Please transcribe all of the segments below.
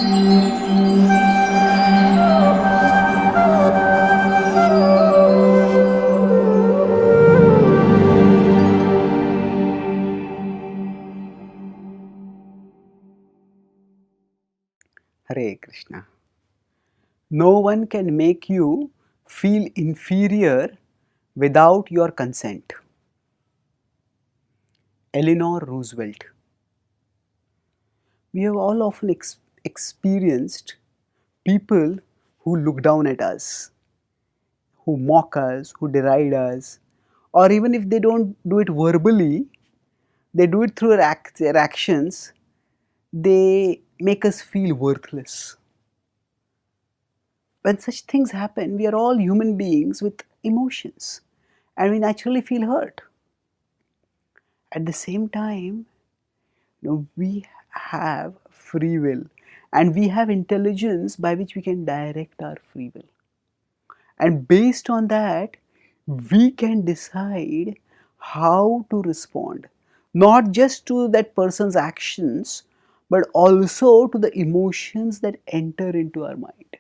Hare Krishna. No one can make you feel inferior without your consent. Eleanor Roosevelt. We have all often experienced people who look down at us, who mock us, who deride us, or even if they don't do it verbally, they do it through their actions, they make us feel worthless. When such things happen, we are all human beings with emotions and we naturally feel hurt. At the same time, we have free will and we have intelligence by which we can direct our free will. And based on that, we can decide how to respond, not just to that person's actions, but also to the emotions that enter into our mind.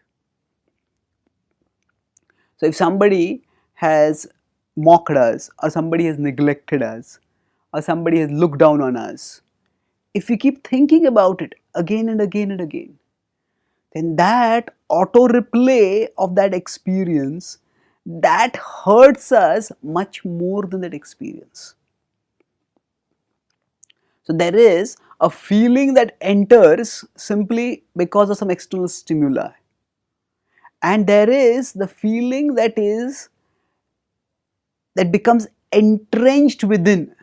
So if somebody has mocked us, or somebody has neglected us, or somebody has looked down on us, if we keep thinking about it again and again and again, then that auto replay of that experience, that hurts us much more than that experience. So there is a feeling that enters simply because of some external stimuli, and there is the feeling that becomes entrenched within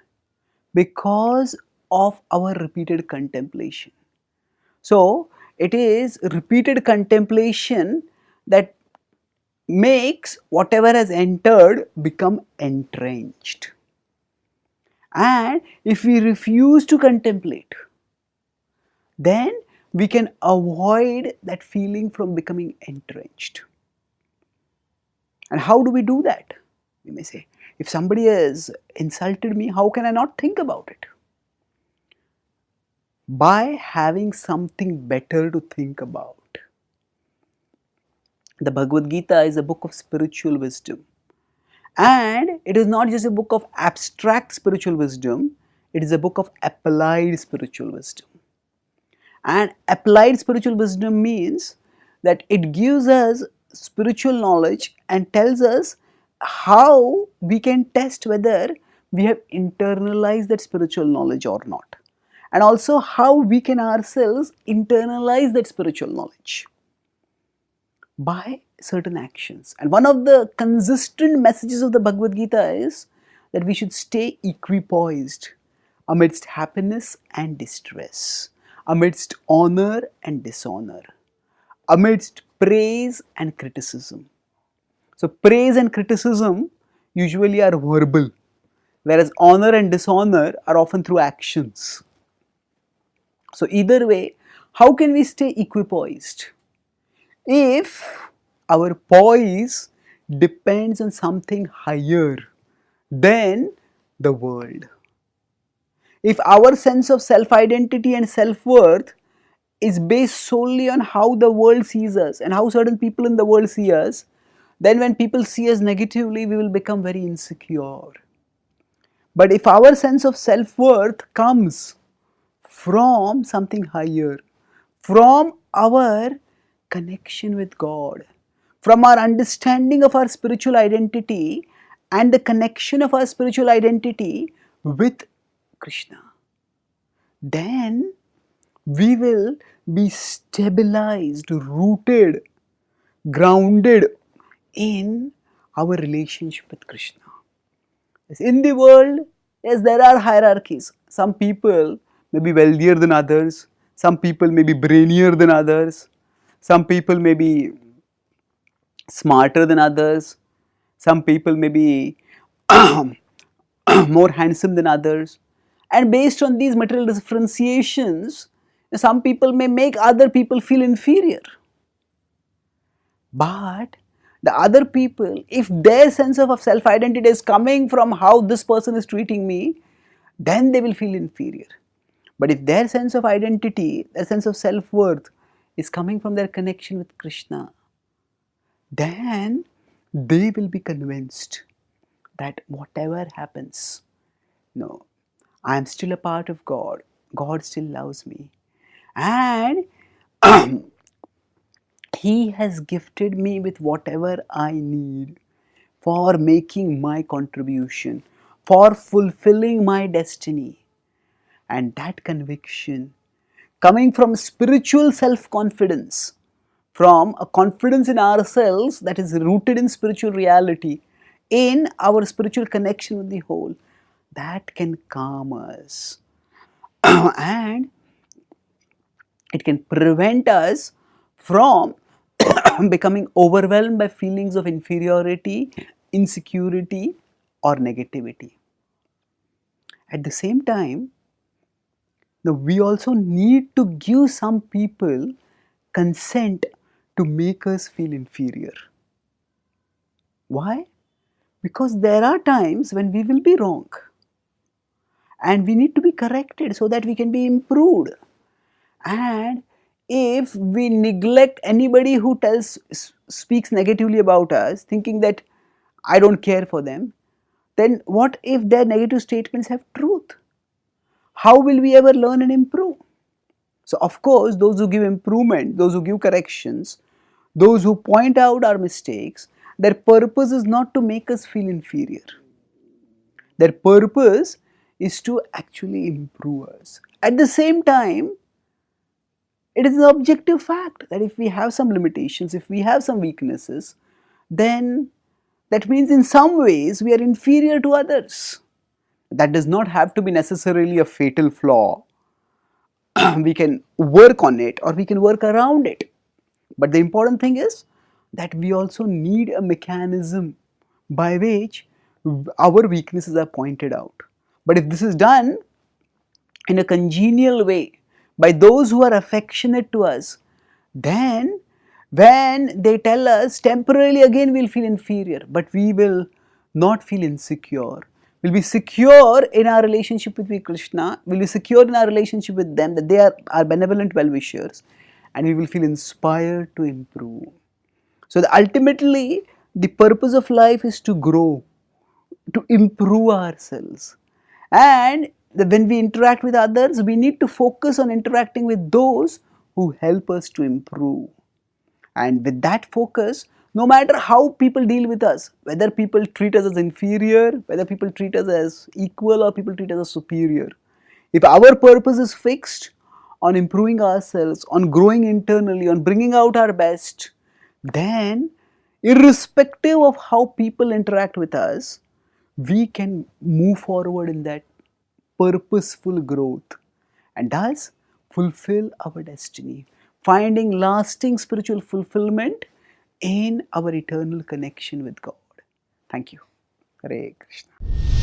because of our repeated contemplation. So it is repeated contemplation that makes whatever has entered become entrenched. And if we refuse to contemplate, then we can avoid that feeling from becoming entrenched. And how do we do that? You may say, if somebody has insulted me, how can I not think about it? By having something better to think about. The Bhagavad Gita is a book of spiritual wisdom. And it is not just a book of abstract spiritual wisdom, it is a book of applied spiritual wisdom. And applied spiritual wisdom means that it gives us spiritual knowledge and tells us how we can test whether we have internalized that spiritual knowledge or not. And also how we can ourselves internalize that spiritual knowledge by certain actions. And one of the consistent messages of the Bhagavad Gita is that we should stay equipoised amidst happiness and distress, amidst honor and dishonor, amidst praise and criticism. So praise and criticism usually are verbal, whereas honor and dishonor are often through actions. So either way, how can we stay equipoised? If our poise depends on something higher than the world. If our sense of self-identity and self-worth is based solely on how the world sees us and how certain people in the world see us, then when people see us negatively, we will become very insecure. But if our sense of self-worth comes from something higher, from our connection with God, from our understanding of our spiritual identity and the connection of our spiritual identity with Krishna, then we will be stabilized, rooted, grounded in our relationship with Krishna. In the world, yes, there are hierarchies. Some people may be wealthier than others, some people may be brainier than others, some people may be smarter than others, some people may be more handsome than others, and based on these material differentiations, some people may make other people feel inferior. But the other people, if their sense of self-identity is coming from how this person is treating me, then they will feel inferior. But if their sense of identity, their sense of self-worth is coming from their connection with Krishna, then they will be convinced that whatever happens, no, I am still a part of God. God still loves me. And He has gifted me with whatever I need for making my contribution, for fulfilling my destiny. And that conviction, coming from spiritual self-confidence, from a confidence in ourselves that is rooted in spiritual reality, in our spiritual connection with the whole, that can calm us. And it can prevent us from becoming overwhelmed by feelings of inferiority, insecurity, or negativity. At the same time, we also need to give some people consent to make us feel inferior. Why? Because there are times when we will be wrong and we need to be corrected so that we can be improved. And if we neglect anybody who speaks negatively about us, thinking that I don't care for them, then what if their negative statements have truth? How will we ever learn and improve? So of course, those who give improvement, those who give corrections, those who point out our mistakes, their purpose is not to make us feel inferior. Their purpose is to actually improve us. At the same time, it is an objective fact that if we have some limitations, if we have some weaknesses, then that means in some ways we are inferior to others. That does not have to be necessarily a fatal flaw. We can work on it or we can work around it. But the important thing is that we also need a mechanism by which our weaknesses are pointed out. But if this is done in a congenial way by those who are affectionate to us, then when they tell us, temporarily again we'll feel inferior, but we will not feel insecure. We'll be secure in our relationship with Krishna, we'll be secure in our relationship with them, that they are our benevolent well-wishers, and we will feel inspired to improve. So ultimately, the purpose of life is to grow, to improve ourselves. And when we interact with others, we need to focus on interacting with those who help us to improve. And with that focus, no matter how people deal with us, whether people treat us as inferior, whether people treat us as equal, or people treat us as superior, if our purpose is fixed on improving ourselves, on growing internally, on bringing out our best, then irrespective of how people interact with us, we can move forward in that purposeful growth and thus fulfill our destiny, finding lasting spiritual fulfillment in our eternal connection with God. Thank you. Hare Krishna.